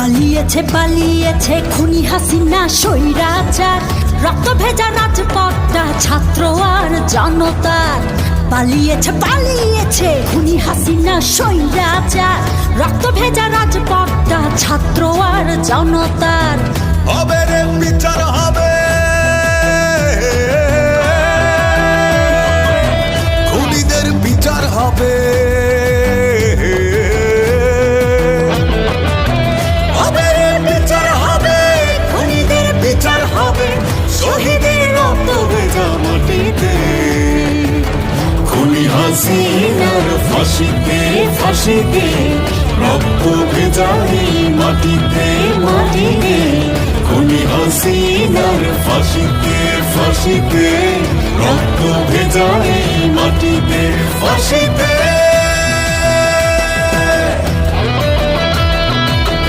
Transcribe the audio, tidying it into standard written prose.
পালিয়েছে পালিয়েছে খুনি হাসিনা স্বৈরাচার, রক্ত ভেজা রাজপথটা ছাত্র আর জনতার। পালিয়েছে পালিয়েছে খুনি হাসিনা স্বৈরাচার, রক্ত ভেজা রাজপথটা ছাত্র আর জনতার। হবে রে বিচার হবে, খুনিদের বিচার হবে। হবে রে বিচার হবে, খুনিদের বিচার হবে, শহীদের রক্ত ভেজা মাটিতে। খুনি হাসিনার ফাঁসিতে ফাঁসিতে, রক্ত ভেজা এই মাটিতে মাটিতে। খুনি হাসিনার ফাঁসিতে ফাঁসিতে, রক্ত ভেজা এই মাটিতে ফাঁসিতে।